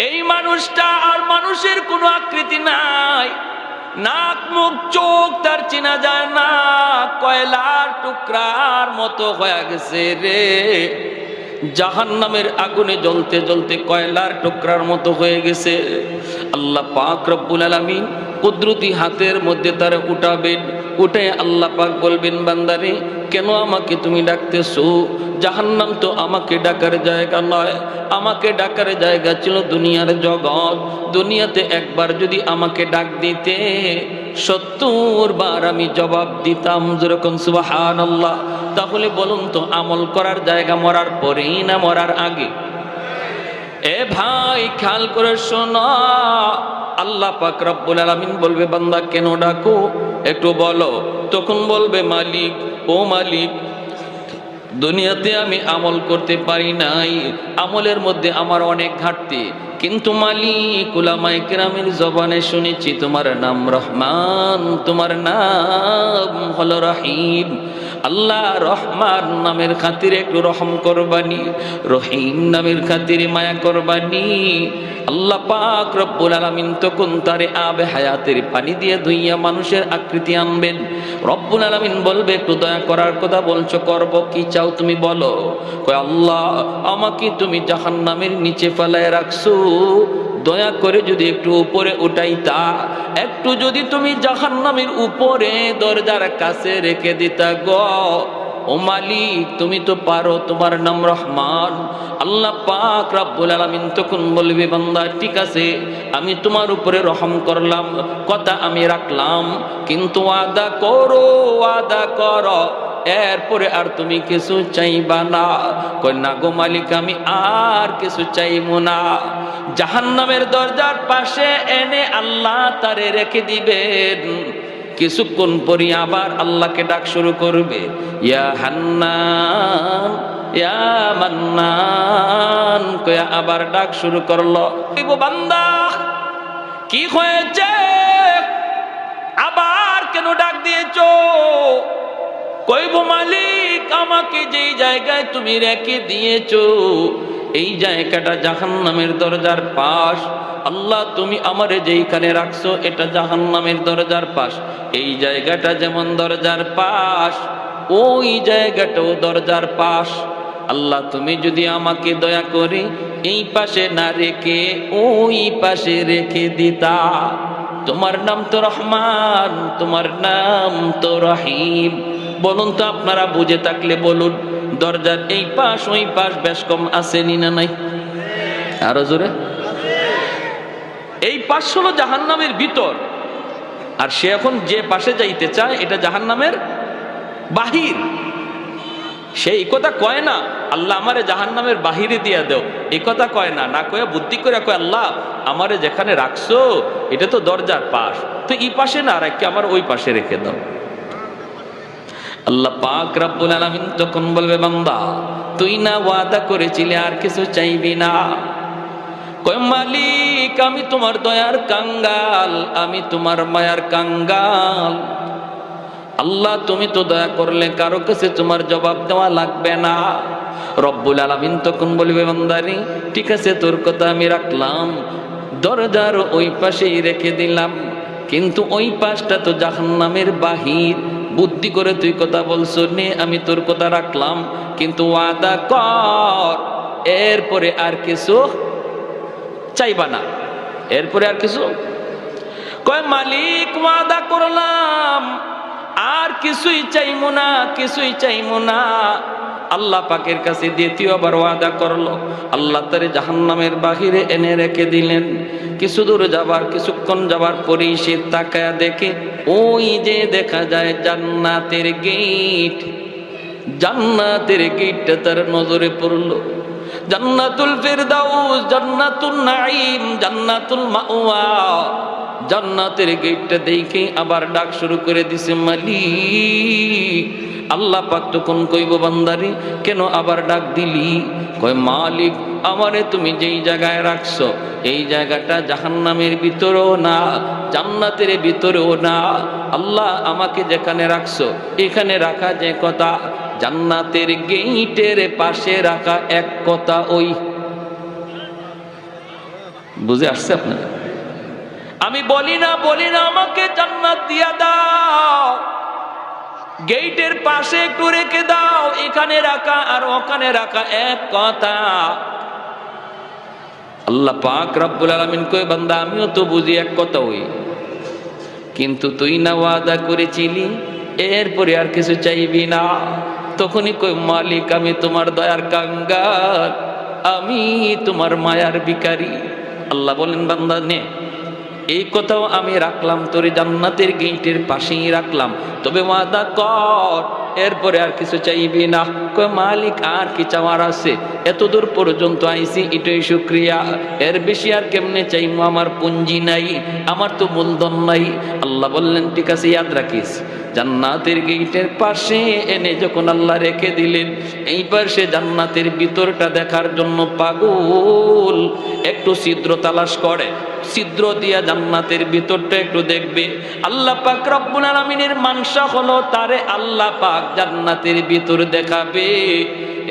এই মানুষটা আর মানুষের কোনো আকৃতি নাই, নাক মুখ চোখ তার চেনা যায় না, কয়লার টুকরার মতো হয়ে গেছে রে। জাহান্নামের আগুনে জ্বলতে জ্বলতে কয়লার টুকরার মতো হয়ে গেছে। আল্লাহ পাক রব্বুল আলামিন কুদরতি হাতের মধ্যে তারা উঠাবেন, উঠে আল্লাহ পাক বলবেন, বান্দারে কেন আমাকে তুমি ডাকতেছো? জাহান্নাম তো আমাকে ডাকার জায়গা নয়, আমাকে ডাকার জায়গা ছিল দুনিয়ার জগৎ। দুনিয়াতে একবার যদি আমাকে ডাক দিতে ৭০ বার আমি জবাব দিতাম, যেরকম সুবহানাল্লাহ। তাহলে বলুন তো আমল করার জায়গা মরার পরেই না মরার আগে? এ ভাই খেয়াল করে শোনো, আল্লাহ পাক রব্বুল আলামিন বলবে, বান্দা কেন ডাকো একটু বলো। তখন বলবে, মালিক ও মালিক, দুনিয়াতে আমি আমল করতে পারি নাই, আমলের মধ্যে আমার অনেক ঘাটতি, কিন্তু মালিক উলামায়ে কেরামের জবানে শুনেছি তোমার নাম রহমান, তোমার নাম হলো রহিম। আল্লাহ রহমান নামের খাতিরে একটু রহম করবানি, রহিম নামের খাতিরে মায়া করবানি। আল্লাহ পাক রব্বুল আলামিন তখন তারে আবে হায়াতের পানি দিয়ে ধুইয়া মানুষের আকৃতি আনবেন। রব্বুল আলামিন বলবে, একটু দয়া করার কথা বলছো, করব কি চাও তুমি বলো। কয়, আল্লাহ আমাকে তুমি জাহান্নামের নিচে ফেলায় রাখছো, দয়া করে যদি একটু উপরে উঠাইতা, একটু যদি তুমি জাহান্নামের উপরে দরজার কাছে রেখে দিতা গো। ও মালিক তুমি তো পারো, তোমার নাম রহমান। আল্লাহ পাক রব্বুল আলামিন তখন বলবে, বান্দা ঠিক আছে আমি তোমার উপরে রহম করলাম, কথা আমি রাখলাম, কিন্তু ওয়াদা করো, ওয়াদা করো এরপরে আর তুমি কিছু চাইবা না। কই না গো মালিক আমি আর কিছু চাইবো না। জাহান্নামের দরজার পাশে এনে আল্লাহ তারে রেখে দিবেন। কিছুক্ষণ পরে আবার আল্লাহকে ডাক শুরু করবে, ইয়া হান্নান ইয়া মান্নান কয়া আবার ডাক শুরু করলো। বান্দা কি হয়েছে, আবার কেন ডাক দিয়েছো? কইব মালিক আমাকে যেই জায়গায় তুমি রেখে দিয়েছো এই জায়গাটা জাহান্নামের দরজার পাশ। আল্লাহ তুমি আমারে যেইখানে রাখছো এটা জাহান্নামের দরজার পাশ। এই জায়গাটা যেমন দরজার পাশ ওই জায়গাটাও দরজার পাশ। আল্লাহ তুমি যদি আমাকে দয়া করে এই পাশে না রেখে ওই পাশে রেখে দিতা। তোমার নাম তো রহমান, তোমার নাম তো রহিম। বলুন তো আপনারা বুঝে থাকলে বলুন, দরজার এই পাশ ওই পাশ বেশ কম আসেনি না নাই? আরো জোরে। এই পাশ হলো জাহান্নামের ভিতর, আর সে এখন যে পাশে যাইতে চায় এটা জাহান্নামের বাহির। সেই কথা কয় না আল্লাহ আমারে জাহান্নামের বাহিরে দিয়া দেও, এই কথা কয় না। না কয়ে বুদ্ধি করে কয়, আল্লাহ আমারে যেখানে রাখছো এটা তো দরজার পাশ, তো এই পাশে না রাখে আমার ওই পাশে রেখে দাও। আল্লাহ পাক রব্বুল আলামিন তখন বলবে, বান্দা তুই না ওয়াদা করেছিলি আর কিছু চাইবি না? কয় মালিক আমি তোমার দয়ার কাঙ্গাল, আমি তোমার মায়ার কাঙ্গাল। আল্লাহ তুমি তো দয়া করলে কারো কাছে তোমার জবাব দেওয়া লাগবে না। রব্বুল আলামিন তখন বলবে, বান্দারে ঠিক আছে তোর কথা আমি রাখলাম, দরজার ওই পাশেই রেখে দিলাম, কিন্তু ওই পাশটা তো জাহান্নামের বাহির। বুদ্ধি করে তুই কথা বলছো নে, আমি তোর কথা রাখলাম, কিন্তু ওয়াদা কর এরপরে আর কিছু চাইবা না। এরপরে আর কিছু? কয় মালিক ওয়াদা করলাম আর কিছুই চাইমু না, কিছুই চাইমু না। আল্লাহ পাকের কাছে দ্বিতীয়বার ওয়াদা করলো। আল্লাহ তারে জাহান্নামের বাহিরে এনে রেখে দিলেন। কিছু দূর যাবার, কিছুক্ষণ যাবার পরেই সে তাকায়া দেখে ওই যে দেখা যায় জান্নাতের গেট। জান্নাতের গেটটা তার নজরে পড়লো। জান্নাতুল ফিরদাউস, জান্নাতুন নাঈম, জান্নাতুল মাওয়া। জান্নাতের গেটটা দেখে আবার ডাক শুরু করে দিছে, মালিক। আল্লাহ পাক তখন কইব, বান্দারে কেন আবার ডাক দিলি? কয় মালিক আমারে তুমি যেই জায়গায় রাখছো এই জায়গাটা জাহান্নামের ভিতরেও না, জান্নাতের ভিতরেও না। আল্লাহ আমাকে যেখানে রাখছো এখানে রাখা যে কথা, জান্নাতের গেইটের পাশে রাখা এক কথা। ওই বুঝে আসছে আপনার? আমি বলি না আমাকে জান্নাত দিয়া দাও, গেটের পাশে একটু রেখে দাও, এখানে রাখা আর ওখানে রাখা এক কথা। আল্লাহ পাক রব্বুল আলামিন কই বান্দা আমিও তো বুঝি এক কথা হই, কিন্তু তুই না ওয়াদা করেছিলি এরপরে আর কিছু চাইবি না। তখনই কই মালিক আমি তোমার দয়ার কাঙ্গাল, আমি তোমার মায়ার ভিখারি। আল্লাহ বলেন বান্দা নে, এই কথাও আমি রাখলাম, তোর জান্নাতের গেটের পাশেই রাখলাম, তবে ওয়াদা কর এরপরে আর কিছু চাইবি না। কয় মালিক আর কি চাওয়ার আছে, এত দূর পর্যন্ত আইছি এটাই শুকরিয়া, এর বেশি আর কেমনে চাইমু, আমার পুঞ্জি নাই, আমার তো মূলধন নাই। আল্লাহ বললেন ঠিক আছে ইয়াদ রাখিস, জান্নাতের গেটের পাশে এনে যখন আল্লাহ রেখে দিলেন, এইবার সে জান্নাতের ভিতরটা দেখার জন্য পাগল, একটু ছিদ্র তালাশ করে, ছিদ্র দিয়া জান্নাতের ভিতরটা একটু দেখবে। আল্লাহ পাক রব্বুল আলামিনের মানসা হলো তারে আল্লাহ পাক জান্নাতের ভিতর দেখাবে।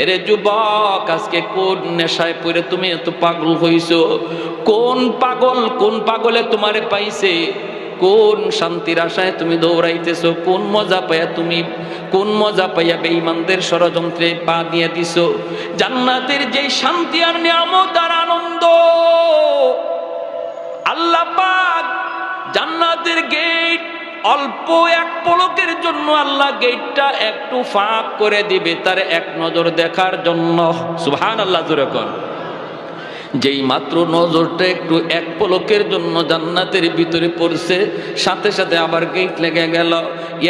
এরে যুবক, আজকে কোন নেশায় পড়ে তুমি এত পাগল হইছো? কোন পাগলে তোমারে পাইছে? কোন শান্তির আশায় তুমি দৌড়াইতেছো? কোন মজা পাইয়া বেঈমানদের ষড়যন্ত্রে পা দিয়ে দিছো? জান্নাতের যে শান্তি আর নিয়ামত আর আনন্দ, আল্লাহ পাক জান্নাতের গেট অল্প এক পলকের জন্য আল্লাহ গেটটা একটু ফাঁক করে দিবে তার এক নজর দেখার জন্য। সুবহানাল্লাহ জোরে কোন। যেই মাত্র নজরটা একটু এক পলকের জন্য জান্নাতের ভিতরে পড়ছে, সাথে সাথে আবার গেট লেগে গেল।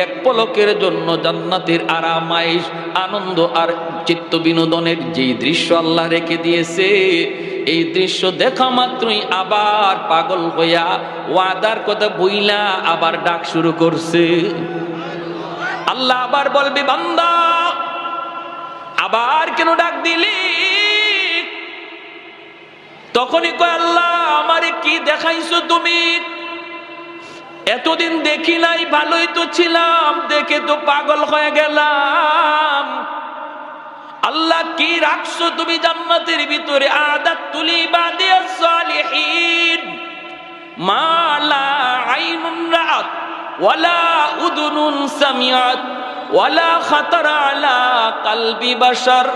এক পলকের জন্য জান্নাতের আরামাইশ, আনন্দ আর চিত্ত বিনোদনের যেই দৃশ্য আল্লাহ রেখে দিয়েছে, এই দৃশ্য দেখা মাত্রই আবার পাগল হইয়া ওয়াদার কথা বইলা আবার ডাক শুরু করছে। আল্লাহ আবার বলবে বান্দা আবার কেন ডাক দিলি? তখনই কয় আল্লাহ আমারে কি দেখাইছো তুমি? এতদিন দেখি নাই, ভালোই তো ছিলাম, দেখে তো পাগল হয়ে গেলাম। আল্লাহ কি রাখছো তুমি জান্নাতের ভিতরে? আদাতুল ইবাদিয়াস সালিহিন মা লা আইনুন রাআত ওয়ালা উযুনুন সামিআত ওয়ালা খাতারা আলা কলবি বাশার।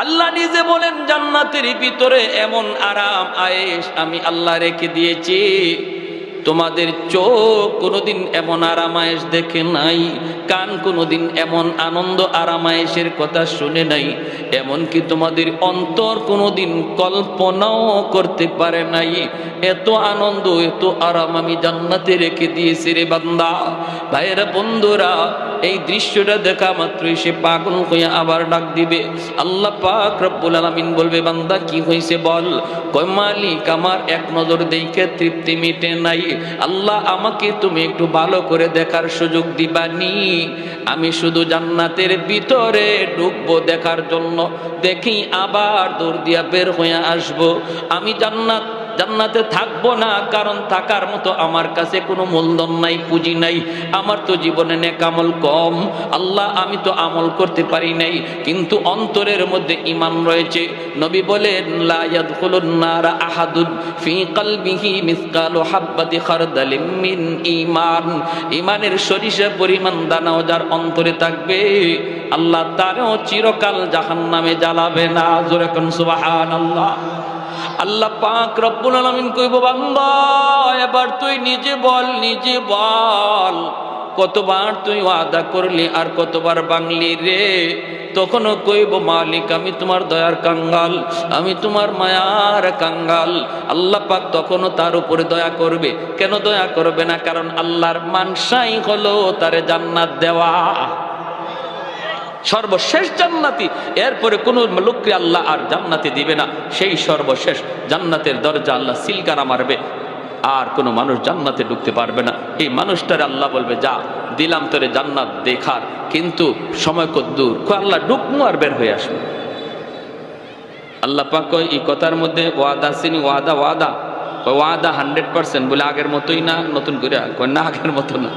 আল্লাহ নিজে বলেন জান্নাতের ভিতরে এমন আরাম আয়েশ আমি আল্লাহ রেখে দিয়েছি, তোমাদের চোখ কোনোদিন এমন আরামায়েশ দেখে নাই, কান কোনোদিন এমন আনন্দ আরামায়েশের কথা শুনে নাই, এমনকি তোমাদের অন্তর কোনোদিন কল্পনাও করতে পারে নাই। এত আনন্দ এত আরাম আমি জান্নাতে রেখে দিয়েছি রে বান্দা। ভাইয়েরা বন্ধুরা, এই দৃশ্যটা দেখা মাত্রই সে পাগল হয়ে আবার ডাক দিবে। আল্লাহ পাক রব্বুল আলামিন বলবে বান্দা কি হয়েছে বল? কয় মালিক আমার এক নজর দেখে তৃপ্তি মিটে নাই, আল্লাহ আমাকে তুমি একটু ভালো করে দেখার সুযোগ দিবানি। আমি শুধু জান্নাতের ভিতরে ঢুকবো দেখার জন্য, দেখি আবার দৌড় দিয়া বের হয়ে আসবো। আমি জান্নাতে থাকবো না, কারণ থাকার মতো আমার কাছে কোনো মূলধন নাই, পুঁজি নাই, আমার তো জীবনে নেক আমল কম। আল্লাহ আমি তো আমল করতে পারি নাই, কিন্তু অন্তরের মধ্যে ঈমান রয়েছে। নবী বলেন লা ইয়াদখুলুন নারা আহাদুন ফি কলবিহি মিসকালু হাববাতি খারদালিম মিন ঈমান। ঈমানের সরিষা পরিমাণ দানাও যার অন্তরে থাকবে, আল্লাহ তারও চিরকাল জাহান্নামে জ্বালাবে না। জোরে কোন সুবহানাল্লাহ। আল্লাহ পাক রব্বুল আলামিন কইব বান্দা এবার তুই নিজে বল কতবার তুই ওয়াদা করলি আর কতবার ভাঙলি রে? তখনও কইব মালিক আমি তোমার দয়ার কাঙ্গাল, আমি তোমার মায়ার কাঙ্গাল। আল্লাহ পাক তখনও তার উপরে দয়া করবে। কেন দয়া করবে না? কারণ আল্লাহর মানসাই হলো তারে জান্নাত দেওয়া, সর্বশেষ জান্নাতি। এরপরে কোন লোককে আল্লাহ আর জান্নাতে দিবে না, সেই সর্বশেষ জান্নাতের দরজা আল্লাহ সিলগারা মারবে, আর কোনো মানুষ জান্নাতে ঢুকতে পারবে না। এই মানুষটারে আল্লাহ বলবে যা দিলাম তোরে জান্নাত দেখার, কিন্তু সময় কত দূর, আল্লাহ ঢুকমু আর বের হয়ে আসবে। আল্লাহ পাক এই কথার মধ্যে ওয়াদা চিনি, ওয়াদা 100% বলে আগের মতোই না নতুন করে? না আগের মতো না,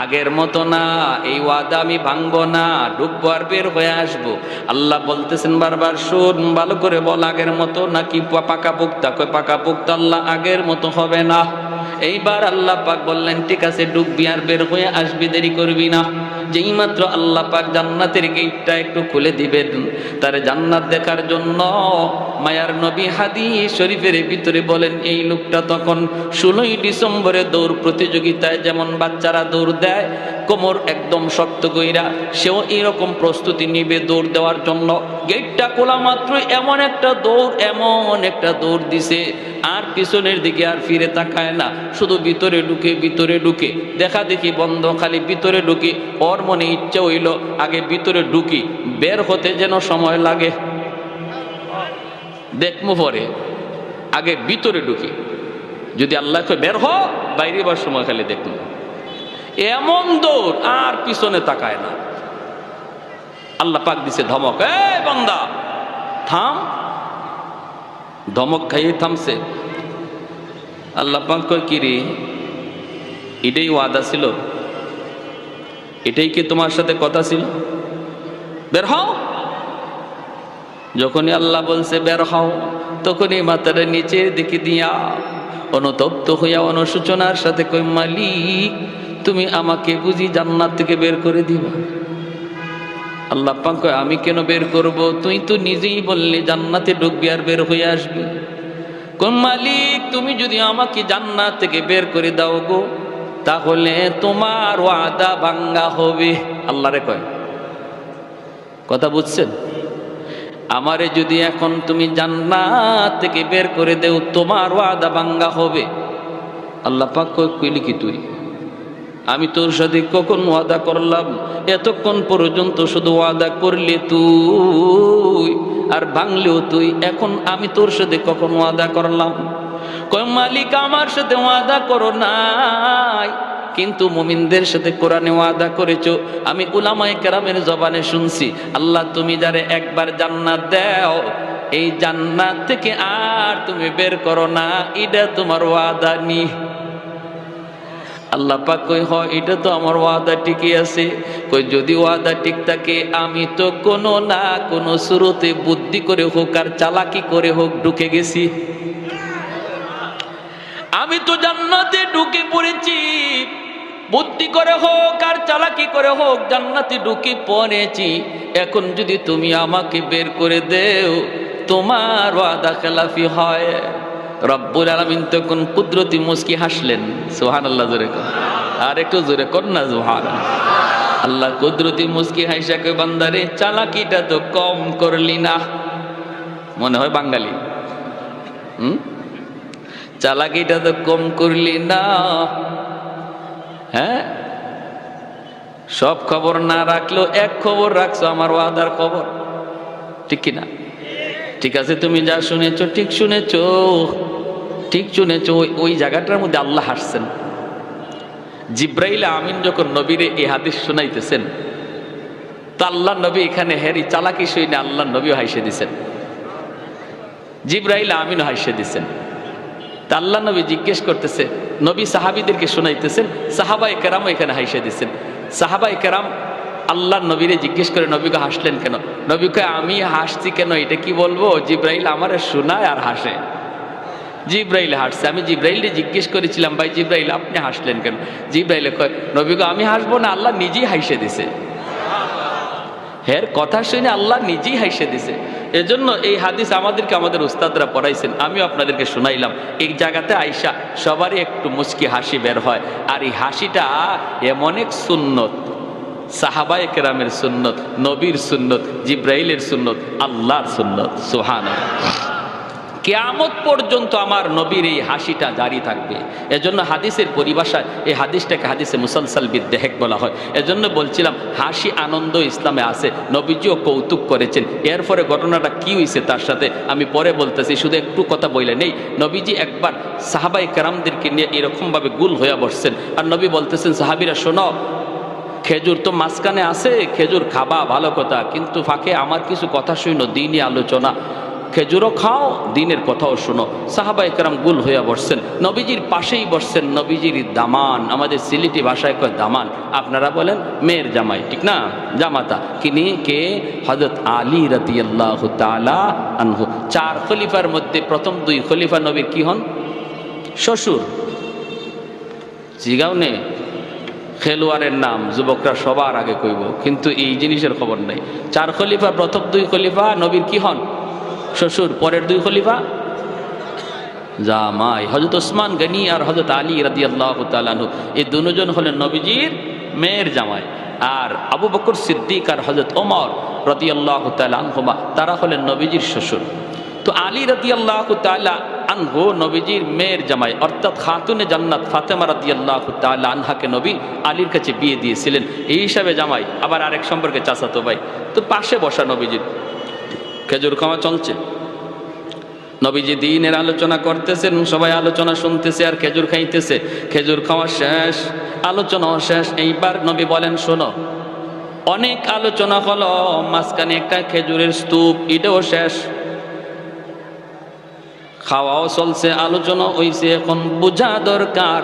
আগের মতো না, এই ওয়াদা আমি ভাঙবো না, ডুববো আর বের হয়ে আসবো। আল্লাহ বলতেছেন বারবার, শোন ভালো করে বল, আগের মতো নাকি পাকা পোক্তা? কয় পাকা পোক্তা। আল্লাহ আগের মতো হবে না। এইবার আল্লাহ পাক বললেন, ঠিক আছে ডুববি আর বের হয়ে আসবি, দেরি করবি না। যেই মাত্র আল্লাহ পাক জান্নাতের গেটটা একটু খুলে দিবেন তার জান্নাত দেখার জন্য, মায়ার নবী হাদিস শরীফের ভিতরে বলেন, এই লোকটা তখন 16ই ডিসেম্বরে দৌড় প্রতিযোগিতায় যেমন বাচ্চারা দৌড় দেয় কোমর একদম শক্ত কইরা, সেও এরকম প্রস্তুতি নিবে দৌড় দেওয়ার জন্য। গেটটা খোলা মাত্র এমন একটা দৌড় দিছে, আর পিছনের দিকে আর ফিরে তাকায় না, শুধু ভিতরে ঢুকে দেখা দেখি বন্ধ, খালি ভিতরে ঢুকি। ওর মনে ইচ্ছা হইল আগে ভিতরে ঢুকি, বের হতে যেন সময় লাগে, দেখমু পরে, আগে ভিতরে ঢুকি, যদি আল্লাহ বের হ বাইরে বার সময় খালি দেখুন। এমন দৌড়, আর পিছনে তাকায় না। আল্লাহ পাক দিছে ধমক, এই বান্দা থাম। ধমক খাইয়ে থামছে। আল্লাহ পাক কয়, কি রে, এটাই ওয়াদা ছিল? এটাই কি তোমার সাথে কথা ছিল? বের হও। যখনই আল্লাহ বলছে বের হও, তখনই মাথাটা নিচের দিকে দিয়া অনুতপ্ত হইয়া অনুশোচনার সাথে কই, মালিক তুমি আমাকে বুঝি জান্নাত থেকে বের করে দিবা? আল্লাহ পাক কয়, আমি কেন বের করব? তুই তো নিজেই বললি জান্নাতে ঢুকবি আর বের হয়ে আসবি। কোন মালিক, তুমি যদি আমাকে জান্নাত থেকে বের করে দাও গো, তাহলে তোমার ওয়াদা ভাঙ্গা হবে। আল্লাহরে কয়, কথা বুঝছেন? আমারে যদি এখন তুমি জান্নাত থেকে বের করে দেও, তোমার ওয়াদা ভাঙ্গা হবে। আল্লাহ পাক কয়, কইলি কি তুই? আমি তোর সাথে কখন ওয়াদা করলাম? এতক্ষণ পর্যন্ত শুধু ওয়াদা করলি তুই, আর ভাঙলেও তুই। এখন আমি তোর সাথে কখন ওয়াদা করলাম? কয়, মালিক আমার সাথে ওয়াদা করো নাই, কিন্তু মুমিনদের সাথে কোরআনে ওয়াদা করেছো। আমি উলামায়ে কেরামের জবানে শুনছি, আল্লাহ তুমি যারে একবার জান্নাত দাও, এই জান্নাত থেকে আর তুমি বের করো না, এটা তোমার ওয়াদা নি। আল্লাহ পাক কই, হয় এটা তো আমার ওয়াদা ঠিকই আছে। কই, যদি ওয়াদা ঠিক থাকে, আমি তো কোনো না কোনো শুরুতে বুদ্ধি করে হোক আর চালাকি করে হোক ঢুকে গেছি। আমি তো জান্নাতে ঢুকে পড়েছি, বুদ্ধি করে হোক আর চালাকি করে হোক জান্নাতে ঢুকে পড়েছি। এখন যদি তুমি আমাকে বের করে দেও, তোমার ওয়াদা খেলাফি হয়। রব্বুল আলামিন তখন কুদরতি মুস্কি হাসলেন। সুবহানাল্লাহ, জোরে কর, আর একটু জোরে কর না সুবহানাল্লাহ। আল্লাহ কুদরতি মুস্কি হাসা কই, বান্দারে চালাকিটা তো কম করলি না। মনে হয় বাঙালি, চালাকিটা তো কম করলি না। হ্যাঁ, সব খবর না রাখলো এক খবর রাখছো, আমার ওয়াদার খবর, ঠিক কিনা? ঠিক আছে, তুমি যা শুনেছো ঠিক শুনেছো, ঠিক শুনেছো। ওই জায়গাটার মধ্যে আল্লাহ হাসছেন। জিব্রাইল আমিন যখন নবীরে এই হাদিস শোনাইতেছেন, তো আল্লাহ নবী এখানে হেরি চালাকি শুনে আল্লাহ নবীও হাসে দিছেন, জিব্রাইল আমিনও হাসে দিছেন। তা আল্লাহ নবী জিজ্ঞেস করতেছে, নবী সাহাবীদেরকে শোনাইতেছেন, সাহাবায়ে কেরামও এখানে হাসে দিছেন। সাহাবায়ে কেরাম আল্লাহ নবীরে জিজ্ঞেস করে, নবীকে হাসলেন কেন? নবীকে, আমি হাসছি কেন এটা কি বলবো? জিব্রাইল আমারে শোনায় আর হাসে। জিব্রাইল হাসছে। আমি জিব্রাইলকে জিজ্ঞেস করেছিলাম, ভাই জিব্রাইল আপনি হাসলেন কেন? জিব্রাইলে কয়, নবীকে আমি হাসবো না, আল্লাহ নিজেই হাসে দিছে। হের কথা শুনে আল্লাহ নিজেই হাসে দিছে। এজন্য এই হাদিস আমাদেরকে আমাদের উস্তাদরা পড়াইছেন, আমিও আপনাদেরকে শোনাইলাম। এই জায়গাতে আইসা সবারই একটু মুচকি হাসি বের হয়। আর এই হাসিটা এমন এক সুন্নত, সাহাবায়ে কেরামের সুন্নত, নবীর সুন্নত, জিব্রাইলের সুন্নত, আল্লাহর সুন্নত। সুবহানাল্লাহ। কিয়ামত পর্যন্ত আমার নবীর এই হাসিটা জারি থাকবে। এজন্য হাদিসের পরিভাষায় এই হাদিসটাকে হাদিসে মুসালসাল বিদ্দেহেক বলা হয়। এজন্য বলছিলাম হাসি আনন্দ ইসলামে আছে, নবীজিও কৌতুক করেছেন। এরপরে ঘটনাটা কি হয়েছে তার সাথে আমি পরে বলতেছি, শুধু একটু কথা বলে নেই। নবীজি একবার সাহাবায়ে কেরামদেরকে নিয়ে এরকমভাবে গুল হয়ে বসছেন, আর নবী বলতেছেন, সাহাবীরা শোনো, খেজুর তো মাঝখানে আছে, খেজুর খাবা ভালো কথা, কিন্তু ফাঁকে আমার কিছু কথা শুনো, দিনই আলোচনা। খেজুরও খাও, দিনের কথাও শোনো। সাহাবায়ে কেরাম গুল হইয়া বসছেন, নবীজির পাশেই বসছেন নবীজির দামান, আমাদের সিলেটি ভাষায় কয় দামান, আপনারা বলেন মেয়ের জামাই, ঠিক না, জামাতা। কিনি কে? হযরত আলী রাদিয়াল্লাহু তাআলা আনহু। 4 খলিফার মধ্যে প্রথম 2 খলিফা নবীর কি হন? শ্বশুর। জিগাও নে, খেলোয়াড়ের নাম যুবকরা সবার আগে কইব, কিন্তু এই জিনিসের খবর নাই। 4 খলিফা, প্রথম 2 খলিফা নবীর কি হন? শ্বশুর। পরের 2 খলিফা জামাই, হযরত ওসমান গনি আর হযরত আলী রাদিয়াল্লাহু তাআলা আনহু। এই দুজন হলেন নবীজির মেয়ের জামাই। আর আবু বকর সিদ্দিক আর হযরত ওমর রাদিয়াল্লাহু তাআলা আনহুমা, তারা হলেন নবীজির শ্বশুর। তো আলী রাদিয়াল্লাহু তাআলা আনহু নবীজির মেয়ের জামাই, অর্থাৎ খাতুনে জান্নাত ফাতেমা রাদিয়াল্লাহু তাআলা আনহাকে নবী আলীর কাছে বিয়ে দিয়েছিলেন, এই হিসাবে জামাই। আবার আরেক সম্পর্কে চাচাতো ভাই। তো পাশে বসা নবীজির, খেজুর খাওয়া চলছে, নবীজি দ্বীনের আলোচনা করতেছেন, সবাই আলোচনা শুনতেছে আর খেজুর খাইতেছে। খেজুর খাওয়া শেষ, আলোচনাও শেষ। এইবার নবী বলেন, শোনো, অনেক আলোচনা হলো, মাঝখানে একটা খেজুরের স্তূপ, এটাও শেষ। খাওয়াও চলছে, আলোচনা হইছে, এখন বোঝা দরকার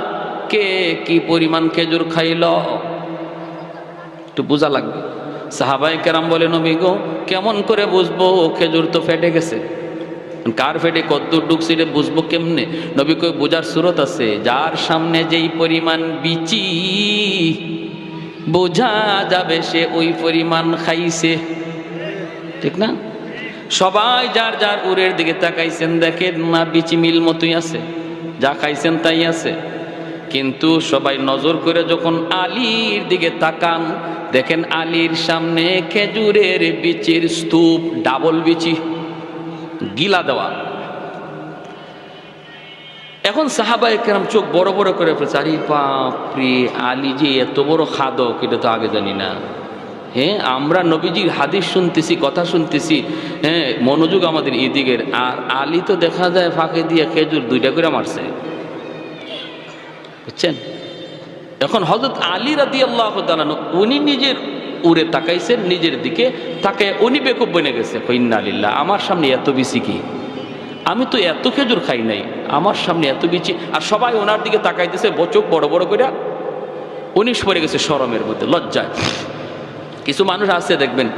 কে কি পরিমাণ খেজুর খাইল, একটু বোঝা লাগবে। সাহাবায়ে কেরাম বলে, নবী গো, কেমন করে বুঝবো? খেজুর তো ফেটে গেছে, কার ফেটে কদ্দুর ঢুকছে এটা বুঝবো কেমনে? নবী কই, বোঝার সুরত আছে, যার সামনে যেই পরিমাণ বিচি বোঝা যাবে সে ওই পরিমাণ খাইছে, ঠিক না? সবাই যার যার উরের দিকে তাকাইছেন, দেখেন না বিচি মিল মতোই আছে, যা খাইছেন তাই আছে। কিন্তু সবাই নজর করে যখন আলীর দিকে তাকান, দেখেন আলীর সামনে খেজুরের বিচির স্তূপ, ডাবল বিচি, গিলা দেওয়া। এখন সাহাবায়ে কেরাম চোখ বড় বড় করে ফেলছে, আরে বাপরে, আলী যে এত বড় খাদক, এটা তো আগে জানি না। হ্যাঁ, আমরা নবীজির হাদিস শুনতেছি, কথা শুনতেছি, হ্যাঁ, মনোযোগ আমাদের এদিকের। আর আলী তো দেখা যায় ফাঁকে দিয়ে খেজুর 2টা করে মারছে, বুঝছেন? এখন হযরত আলী রাদিয়াল্লাহু তাআলা উনি নিজের উড়ে তাকাইছেন, নিজের দিকে তাকে উনি বেকুব বনে গেছে, ইন্না লিল্লাহ, আমার সামনে এত বিচি কি, আমি তো এত খেজুর খাই নাই, আমার সামনে এত বিচি। আর সবাই ওনার দিকে তাকাইতেছে, চোখ বড় বড় করে, উনি পড়ে গেছে শরমের মধ্যে, লজ্জায়। কিছু মানুষ আছে দেখবেন,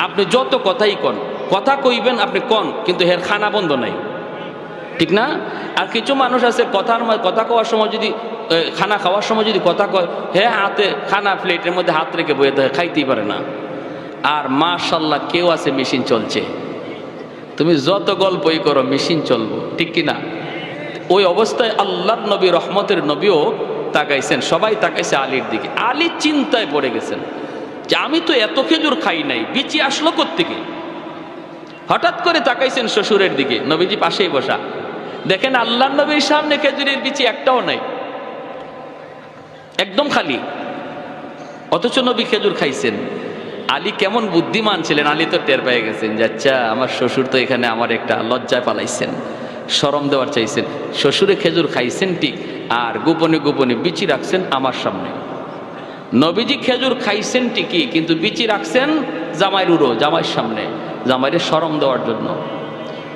আপনি যত কথাই কন, কথা কইবেন আপনি কন, কিন্তু হের খানা বন্ধ নাই, ঠিক না? আর কিছু মানুষ আছে কথা কওয়ার সময় যদি, খানা খাওয়ার সময় যদি কথা কয়, হ্যাঁ, হাতে খানা প্লেটের মধ্যে হাত রেখে বয়ে দেয়, খাইতেই পারে না। আর মাশাআল্লাহ কেউ আছে মেশিন চলছে, তুমি যত গল্পই করো মেশিন চলবো, ঠিক কিনা? ওই অবস্থায় আল্লাহর নবী, রহমতের নবীও তাকাইছেন, সবাই তাকাইছে আলীর দিকে। আলী চিন্তায় পড়ে গেছেন যে আমি তো এত খেজুর খাই নাই, বিচি আসলো কোত্থেকে? হঠাৎ করে তাকাইছেন শ্বশুরের দিকে, নবীজি পাশেই বসা, দেখেন আল্লাহর নবীর সামনে খেজুরের বিচি একটাও নাই, একদম খালি, অথচ নবী খেজুর খাইছেন। আলী কেমন বুদ্ধিমান ছিলেন, আলী তো টের পেয়ে গেছেন যে আচ্ছা, আমার শ্বশুর তো এখানে আমার একটা লজ্জায় পালাইছেন, শরম দেওয়ার চাইছেন। শ্বশুরে খেজুর খাইছেন ঠিক, আর গোপনে গোপনে বিচি রাখছেন আমার সামনে। নবীজি খেজুর খাইছেন ঠিকই, কিন্তু বিচি রাখছেন জামাইয়ের উড়ো, জামাইয়ের সামনে, জামাইয়ের শরম দেওয়ার জন্য।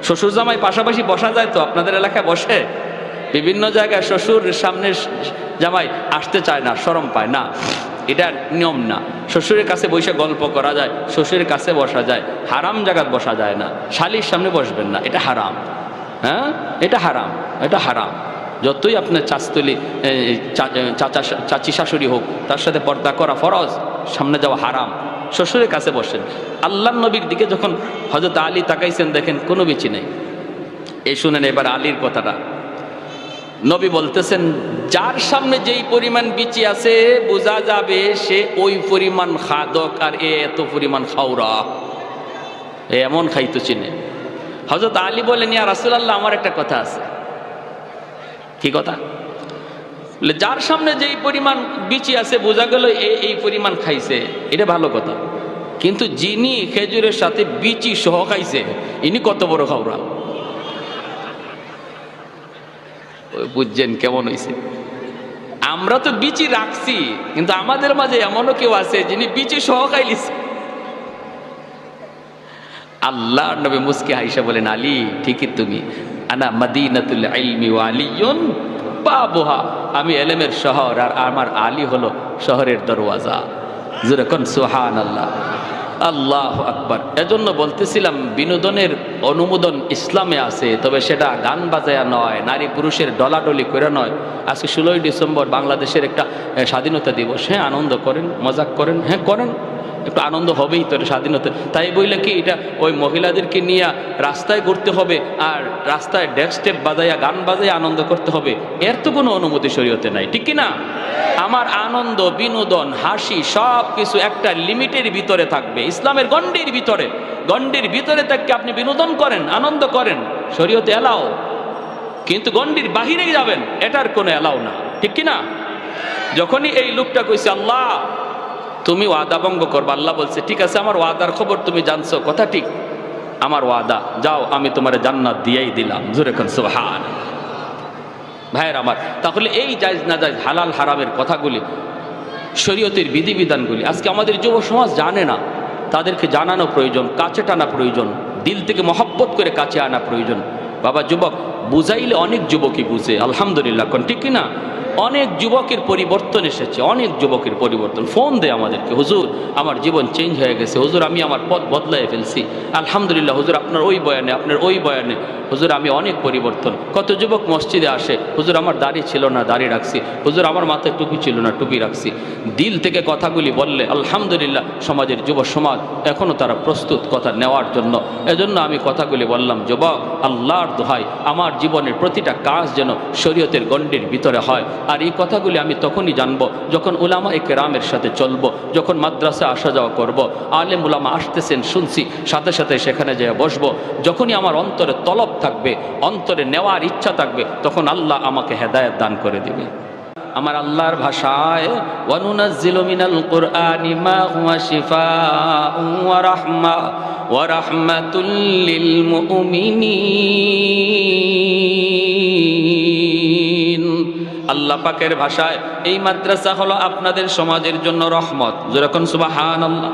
শ্বশুর জামাই পাশাপাশি বসা যায় তো? আপনাদের এলাকায় বসে? বিভিন্ন জায়গায় শ্বশুর সামনে জামাই আসতে চায় না, শরম পায় না, এটা নিয়ম না। শ্বশুরের কাছে বসে গল্প করা যায়, শ্বশুরের কাছে বসা যায়, হারাম জায়গায় বসা যায় না। শালির সামনে বসবেন না, এটা হারাম। হ্যাঁ, এটা হারাম, এটা হারাম। যতই আপনার চাচতলি চাচি শাশুড়ি হোক, তার সাথে পর্দা করা ফরজ, সামনে যাওয়া হারাম। শ্বশুরের কাছে বসেন। আল্লাহর নবীর দিকে যখন হযরত আলী তাকাইছেন, দেখেন কোনো বিচি নেই। এই শুনেন এবার আলীর কথাটা। নবী বলতেছেন, যার সামনে যেই পরিমাণ বিচি আছে বোঝা যাবে সে ওই পরিমাণ খাদক, আর এত পরিমাণ খাওরা, এমন খাইতো চিনে। হযরত আলী বলেন, ইয়া রাসূলুল্লাহ, আমার একটা কথা আছে। কি কথা? যার সামনে যেই পরিমাণ বিচি আছে বোঝা গেল এই পরিমাণ খাইছে, এটা ভালো কথা, কিন্তু যিনি খেজুরের সাথে বিচি সহ খাইছে ইনি কত বড় খাওরা। বুঝছেন কেমন হয়েছে? আমরা তো বিচি রাখছি, কিন্তু আমাদের মাঝে এমনও কেউ আছে যিনি বিচি সহ খাইলিছে। আল্লাহর নবী মুস্কি হাইসা বলেন, আলী ঠিকই তুমি, আনা মদিনাতুল ইলমি ওয়া আলিয়ুন বাবুহা, আমি এলেমের শহর আর আমার আলী হলো শহরের দরওয়াজা। যেরকম সুবহানাল্লাহ, আল্লাহু আকবার। এজন্য বলতেছিলাম বিনোদনের অনুমোদন ইসলামে আছে, তবে সেটা গান বাজায়া নয়, নারী পুরুষের ডলাডলি করে নয়। আজকে 16ই ডিসেম্বর বাংলাদেশের একটা স্বাধীনতা দিবস, হ্যাঁ আনন্দ করেন, মজাক করেন, হ্যাঁ করেন, একটু আনন্দ হবেই তো স্বাধীনতা। তাই বইলে কি এটা ওই মহিলাদেরকে নিয়ে রাস্তায় ঘুরতে হবে আর রাস্তায় ডেস্কস্টেপ বাজাইয়া গান বাজাইয়া আনন্দ করতে হবে? এর তো কোনো অনুমতি শরীয়তে নাই, ঠিক কি না? আমার আনন্দ, বিনোদন, হাসি সব কিছু একটা লিমিটের ভিতরে থাকবে, ইসলামের গণ্ডির ভিতরে। গণ্ডির ভিতরে থাকতে আপনি বিনোদন করেন, আনন্দ করেন, শরীয়তে এলাও। কিন্তু গণ্ডির বাহিরে যাবেন, এটার কোনো এলাও না, ঠিক কি না? যখনই এই লোকটা কইছে আল্লাহ তুমি ওয়াদা ভঙ্গ করবা, আল্লাহ বলছে ঠিক আছে, আমার ওয়াদার খবর তুমি জানছো, কথা ঠিক, আমার ওয়াদা, যাও আমি তোমার জান্নাত দিয়েই দিলাম। জোরে কোন সুবহান। ভাইয়ের আমার, তাহলে এই জায়েজ না জায়েজ, হালাল হারামের কথাগুলি, শরীয়তের বিধিবিধানগুলি আজকে আমাদের যুব সমাজ জানে না। তাদেরকে জানানো প্রয়োজন, কাছে টানা প্রয়োজন, দিল থেকে মহব্বত করে কাছে আনা প্রয়োজন। বাবা যুবক, বুঝাইলে অনেক যুবকই বুঝে, আলহামদুলিল্লাহ, কোন ঠিক কিনা? অনেক যুবকের পরিবর্তন এসেছে, অনেক যুবকের পরিবর্তন। ফোন দেয় আমাদেরকে, হুজুর আমার জীবন চেঞ্জ হয়ে গেছে, হুজুর আমি আমার পথ বদলাই ফেলছি, আলহামদুলিল্লাহ হুজুর আপনার ওই বয়ানে, আপনার ওই বয়ানে হুজুর আমি অনেক পরিবর্তন। কত যুবক মসজিদে আসে, হুজুর আমার দাড়ি ছিল না, দাড়ি রাখছি, হুজুর আমার মাথায় টুপি ছিল না, টুপি রাখছি। দিল থেকে কথাগুলি বললে আলহামদুলিল্লাহ সমাজের যুব সমাজ এখনও তারা প্রস্তুত কথা নেওয়ার জন্য। এজন্য আমি কথাগুলি বললাম, যুবক আল্লাহর দোহাই আমার জীবনের প্রতিটা কাজ যেন শরীয়তের গণ্ডির ভিতরে হয়। আর এই কথাগুলি আমি তখনই জানবো যখন উলামা ইকরামের সাথে চলবো, যখন মাদ্রাসা আসা যাওয়া করব, আলেম উলামা আসতেছেন শুনছি, সাথে সাথে সেখানে যেয়ে বসবো। যখনই আমার অন্তরে তলব থাকবে, অন্তরে নেওয়ার ইচ্ছা থাকবে, তখন আল্লাহ আমাকে হেদায়েত দান করে দিবে। আমার আল্লাহর ভাষায় ওয়ানুনাজ্জিলু মিনাল কুরআনি মা হুয়া শিফাউন ওয়া রাহমা ওয়া রাহমাতুল লিল মুমিনিন। আল্লাহ পাকের ভাষায় এই মাদ্রাসা হলো আপনাদের সমাজের জন্য রহমত। যেরকম সুবহানাল্লাহ।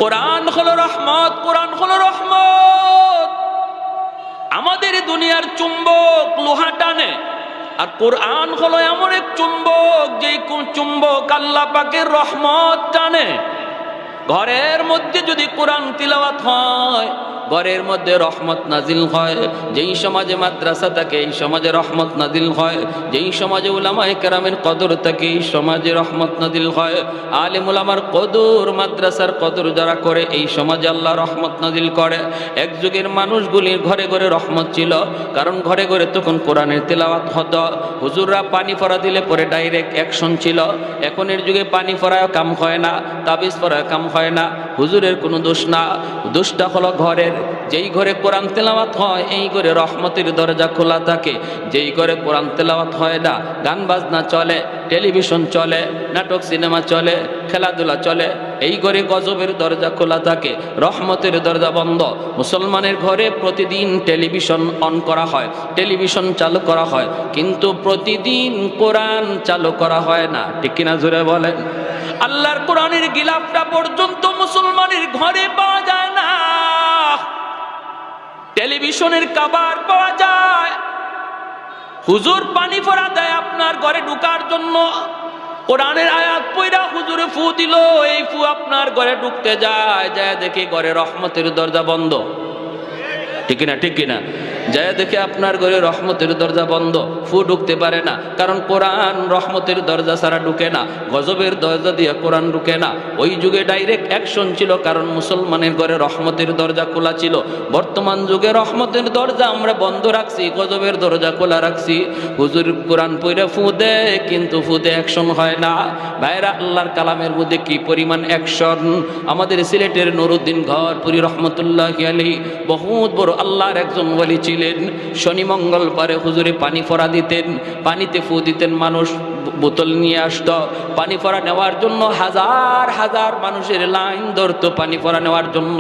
কোরআন হলো রহমত, কোরআন হলো রহমত। আমাদের দুনিয়ার চুম্বক লোহা টানে, আর কোরআন হলো এমন এক চুম্বক, যেই চুম্বক আল্লাহ পাকের রহমত টানে। ঘরের মধ্যে যদি কোরআন তিলাওয়াত হয়, ঘরের মধ্যে রহমত নাজিল হয়। যেই সমাজে মাদ্রাসা থাকে এই সমাজে রহমত নাজিল হয়। যেই সমাজে উলামায়ে কেরামের কদর থাকে এই সমাজে রহমত নাজিল হয়। আলেম উলামার কদর, মাদ্রাসার কদর যারা করে এই সমাজে আল্লাহ রহমত নাজিল করে। এক যুগের মানুষগুলির ঘরে ঘরে রহমত ছিল, কারণ ঘরে ঘরে তখন কোরআনের তেলাওয়াত হতো। হুজুররা পানি ফোড়া দিলে পরে ডাইরেক্ট অ্যাকশন ছিল। এখনের যুগে পানি ফোড়ায় কাম হয় না, তাবিজ ফোড়ায় কাম হয় না। হুজুরের কোনো দোষ না, দোষটা হলো ঘরের। যেই ঘরে কোরআন তেলাওয়াত হয় এই ঘরে রহমতের দরজা খোলা থাকে। যেই ঘরে কোরআন তেলাওয়াত হয় না, গান বাজনা চলে, টেলিভিশন চলে, নাটক সিনেমা চলে, খেলাধুলা চলে, এই ঘরে গজবের দরজা খোলা থাকে, রহমতের দরজা বন্ধ। মুসলমানের ঘরে প্রতিদিন টেলিভিশন অন করা হয়, টেলিভিশন চালু করা হয়, কিন্তু প্রতিদিন কোরআন চালু করা হয় না, ঠিক কিনা জোরে বলেন? আল্লাহর কোরআনের গিলাফটা পর্যন্ত মুসলমানের ঘরে পাওয়া যায় না। টেলিভিশনের কভার পাওয়া যায়। হুজুর পানি ফোড়া দেয় আপনার ঘরে ঢুকার জন্য, কোরআনের আয়াত পড়া হুজুরে ফু দিল, এই ফু আপনার ঘরে ঢুকতে যায়, যায় দেখে ঘরে রহমতের দরজা বন্ধ, ঠিক কিনা? ঠিক কিনা? যায় দেখে আপনার ঘরে রহমতের দরজা বন্ধ, ফু ঢুকতে পারে না, কারণ কোরআন রহমতের দরজা ছাড়া ঢুকে না, গজবের দরজা দিয়ে কোরআন ঢুকে না। ওই যুগে ডাইরেক্ট অ্যাকশন ছিল, কারণ মুসলমানের ঘরে রহমতের দরজা খোলা ছিল। বর্তমান যুগে রহমতের দরজা আমরা বন্ধ রাখছি, গজবের দরজা খোলা রাখছি। হুজুর কোরআন পড়ে ফু দেয়, কিন্তু ফুতে অ্যাকশন হয় না। ভাইরা, আল্লাহর কালামের মধ্যে কি পরিমাণ অ্যাকশন! আমাদের সিলেটের নুরুদ্দিন ঘরপুরি রহমতুল্লাহি আলাইহি বহুত বড় আল্লাহর একজন ওলি ছিলেন। শনি মঙ্গলবারে হুজুরে পানি ফোড়া দিতেন, পানিতে ফু দিতেন, মানুষ বোতল নিয়ে আসতো পানি ফোড়া নেওয়ার জন্য। হাজার হাজার মানুষের লাইন ধরতো পানি ফোড়া নেওয়ার জন্য।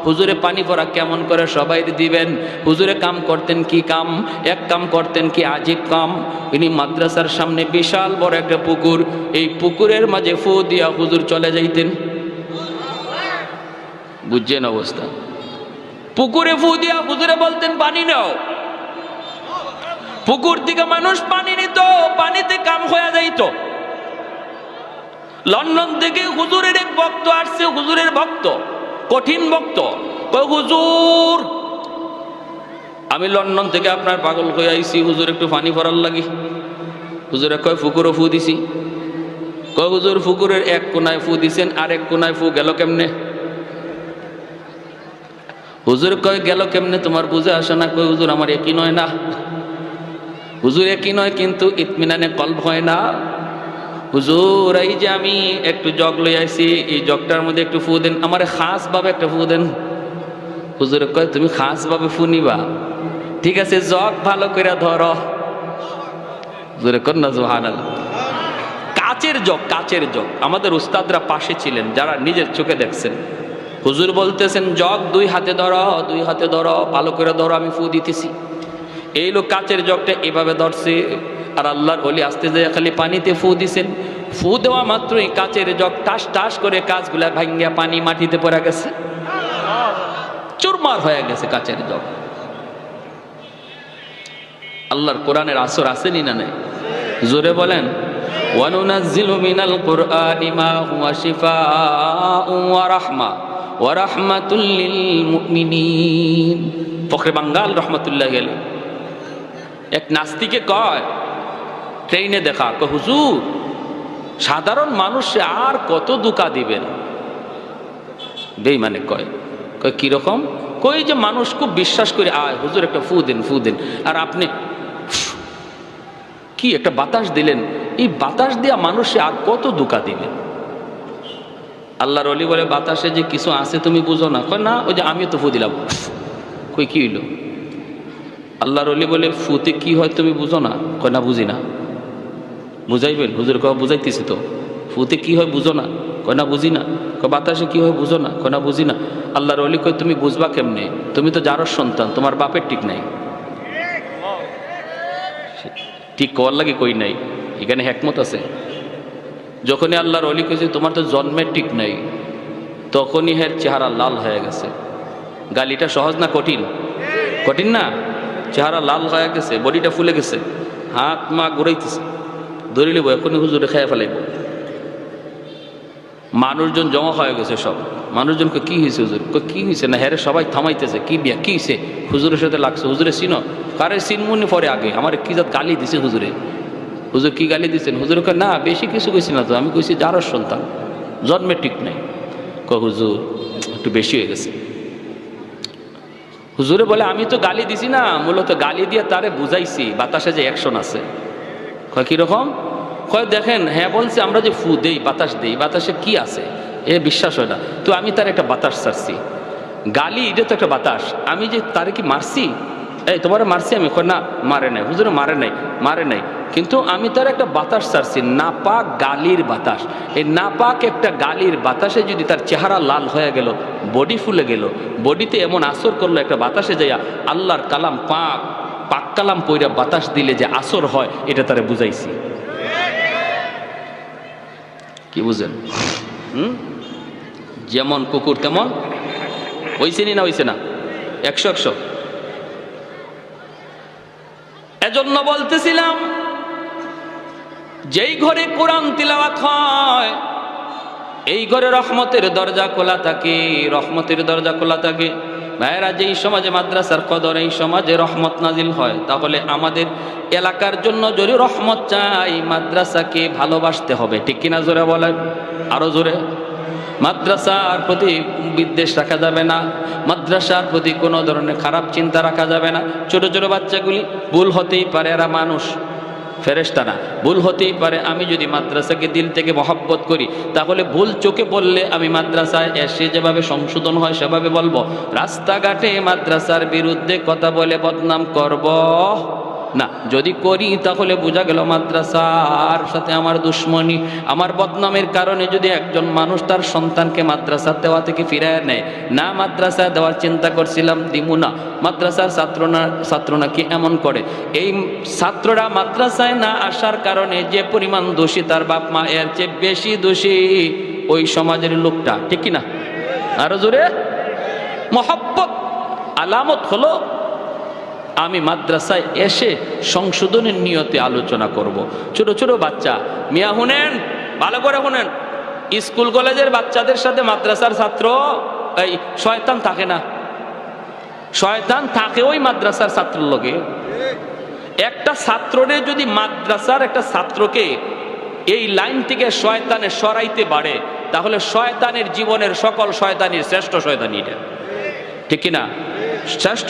হুজুরে পানি ফোড়া কেমন করে সবাই দিবেন? হুজুরে কাম করতেন কি কাম? এক কাম করতেন কি আজীব কাম। ইনি মাদ্রাসার সামনে বিশাল বড় একটা পুকুর, এই পুকুরের মাঝে ফু দিয়া হুজুর চলে যাইতেন। বুঝছেন অবস্থা? পুকুরে ফু দিয়া হুজুরে বলতেন পানি নাও। পুকুর থেকে মানুষ পানি নিত, পানিতে কাম হয়ে যাইত। লন্ডন থেকে হুজুরের এক ভক্ত আসছে, হুজুরের ভক্ত, কঠিন ভক্ত। কয় হুজুর, আমি লন্ডন থেকে আপনার পাগল হয়ে আইছি, হুজুর একটু পানি ভরার লাগি। হুজুরে কয় পুকুরও ফু দিছি। কয় হুজুর পুকুরের এক কোনায় ফু দিছেন, আর এক কোনায় ফু গেল কেমনে? হুজুর কয় গেল কেমনে তোমার বুঝে আসে না? কয় হুজুর আমার একই নয় না। হুজুর একই নয় কিন্তু ইতমিনানে কলব হয় না। হুজুর এই যে আমি একটু জগ লই আইছি, এই জগটার মধ্যে একটু ফু দেন, আমার খাস ভাবে একটা ফু দেন। হুজুর কয় তুমি খাস ভাবে ফু নিবা? ঠিক আছে, জগ ভালো করে ধরো। হুজুরে কর না সুবহানাল্লাহ। কাচের জগ, কাচের জগ। আমাদের উস্তাদরা পাশে ছিলেন, যারা নিজের চোখে দেখছেন। হুজুর বলতেছেন জগ দুই হাতে ধরো, দুই হাতে ধরো, ভালো করে ধরো, আমি ফু দিতেছি। এই লোক কাচের জগটা এভাবে ধরছে, আর আল্লাহর ওলি আস্তে যায় খালি পানিতে ফু দিছেন। ফু দেওয়া মাত্রই কাচের জগ টাস টাস করে কাচগুলা ভাঙ্গিয়া পানি মাটিতে পড়ে গেছে, চুরমার হয়ে গেছে কাচের জগ। আল্লাহর কোরআনের আসর আসেনি না নাই? জোরে বলেন। ওয়ানুনাজ্জিলু মিনাল কুরআনি মা হুয়া শিফাউন ওয়া রাহমা ওয়া রাহমাতুল লিল মুমিনিন। ফখরে বাঙ্গাল রহমাতুল্লাহি আলাইহি এক নাস্তিকে কয়, ট্রেনে দেখা, কয় হুজুর সাধারণ মানুষে আর কত ধোঁকা দিবেন? বেঈমানে কয় কিরকম? কই যে মানুষ খুব বিশ্বাস করে আয় হুজুর একটা ফু দেন, ফু দেন, আর আপনি কি একটা বাতাস দিলেন, এই বাতাস দিয়া মানুষে আর কত ধোঁকা দিবেন? আল্লাহর ওলি বলে বাতাসে যে কিছু আছে তুমি বুঝো না। কয় না, ওই যে আমি তো ফু দিলাম। কই কি হইল? আল্লাহর ওলি বলে ফুতে কি হয় তুমি বুঝো না? কয় না বুঝি না। বুঝাইবেন? হুজুর কয় বুঝাইতেছি তো। ফুতে কি হয় বুঝো না? কয় না বুঝি না। কয় বাতাসে কি হয় বুঝো না? কয় না বুঝি না। আল্লাহর ওলি কয় তুমি বুঝবা কেমনে? তুমি তো যারর সন্তান, তোমার বাপের ঠিক নাই। ঠিক কর লাগে কই নাই, এখানে হেকমত আছে। যখনই আল্লাহর ওলি কইছে তোমার তো জন্মের ঠিক নাই, তখনই হের চেহারা লাল হয়ে গেছে। গালিটা সহজ না কঠিন? কঠিন না? চেহারা লাল হয়ে গেছে, বডিটা ফুলে গেছে, হাত মা ঘুরাইতেছে, ধরে লিব এখনই হুজুরে খেয়ে ফেলাইব। মানুষজন জমা হয়ে গেছে সব। মানুষজনকে কি হয়েছে হুজুর? কি হয়েছে না? হ্যাঁ সবাই থামাইতেছে, কি বিয়া কি হয়েছে? হুজুরের সাথে লাগছে। হুজুরে চিনো? কারে চিনমুনি পরে আগে আমার কি জাত গালি দিছে হুজুরে। হুজুর কি গালি দিচ্ছেন? হুজুর কয় না বেশি কিছু কইছি না তো, আমি কইছি যারর সন্তান, জন্মের ঠিক নাই। কয় হুজুর একটু বেশি হয়ে গেছে। হুজুরে বলে আমি তো গালি দিছি না, মূলত গালি দিয়ে তারে বুঝাইছি বাতাসে যে অ্যাকশন আছে। কয় কিরকম? কয় দেখেন, হ্যাঁ বলছে আমরা যে ফু দেই, বাতাস দেই, বাতাসে কি আছে এ বিশ্বাস হয় না, তো আমি তার একটা বাতাস ছাড়ছি। গালি এটা তো একটা বাতাস, আমি যে তারে কি মারছি? এই তোমার মারছি আমি? কয় না মারে নাই। হুজুরে মারে নাই, মারে নাই, কিন্তু আমি তার একটা বাতাস ছাড়ছি, নাপাক গালির বাতাস। এই নাপাক একটা গালির বাতাসে যদি তার চেহারা লাল হয়ে গেল, বডি ফুলে গেল, বডিতে এমন আসর করলো একটা বাতাসে যাইয়া আল্লাহর কালাম পাক পাক কালাম পইরা বাতাস দিলে যে আসর হয়, এটা তারে বুঝাইছি। কি বুঝেন? যেমন কুকুর তেমন হইছে না? হইছে না? 100-100। এজন্য বলতেছিলাম, যেই ঘরে কোরআন তিলাওয়াত হয় এই ঘরে রহমতের দরজা খোলা থাকে, রহমতের দরজা খোলা থাকে। ভাইয়েরা, যেই সমাজে মাদ্রাসার কদর, এই সমাজে রহমত নাজিল হয়, তাহলে আমাদের এলাকার জন্য যদি রহমত চাই, মাদ্রাসাকে ভালোবাসতে হবে। ঠিক কিনা? জোরে বলেন, আরো জোরে। মাদ্রাসার প্রতি বিদ্বেষ রাখা যাবে না, মাদ্রাসার প্রতি কোনো ধরনের খারাপ চিন্তা রাখা যাবে না। ছোট ছোট বাচ্চাগুলি ভুল হতেই পারে, এরা মানুষ, ফেরেশতা না, ভুল হতেই পারে। আমি যদি মাদ্রাসাকে দিল থেকে মহব্বত করি, তাহলে ভুল চোখে পড়লে আমি মাদ্রাসায় এসে যেভাবে সংশোধন হয় সেভাবে বলবো। রাস্তাঘাটে মাদ্রাসার বিরুদ্ধে কথা বলে বদনাম করব না। যদি করি তাহলে বোঝা গেল মাদ্রাসার সাথে আমার দুশ্মনী। আমার বদনামের কারণে যদি একজন মানুষ তার সন্তানকে মাদ্রাসা দেওয়া থেকে ফিরায় নেয়, না মাদ্রাসায় দেওয়ার চিন্তা করছিলাম, দিমু না, মাদ্রাসার ছাত্র নাকি এমন করে, এই ছাত্ররা মাদ্রাসায় না আসার কারণে যে পরিমাণ দোষী তার বাপ মা, এর চেয়ে বেশি দোষী ওই সমাজের লোকটা। ঠিক কিনা? আরো জোরে। মহব্বত আলামত হলো আমি মাদ্রাসায় এসে সংশোধনের নিয়তে আলোচনা করব। ছোট ছোট বাচ্চা, মিয়া শুনেন, ভালো করে শুনেন, স্কুল কলেজের বাচ্চাদের সাথে মাদ্রাসার ছাত্র এই শয়তান থাকে না, শয়তান থাকে ওই মাদ্রাসার ছাত্রের লগে। একটা ছাত্ররে যদি মাদ্রাসার একটা ছাত্রকে এই লাইন থেকে শয়তানে সরাইতে পারে, তাহলে শয়তানের জীবনের সকল শয়তানির শ্রেষ্ঠ শয়তানি এটা, ঠিক কিনা? শ্রেষ্ঠ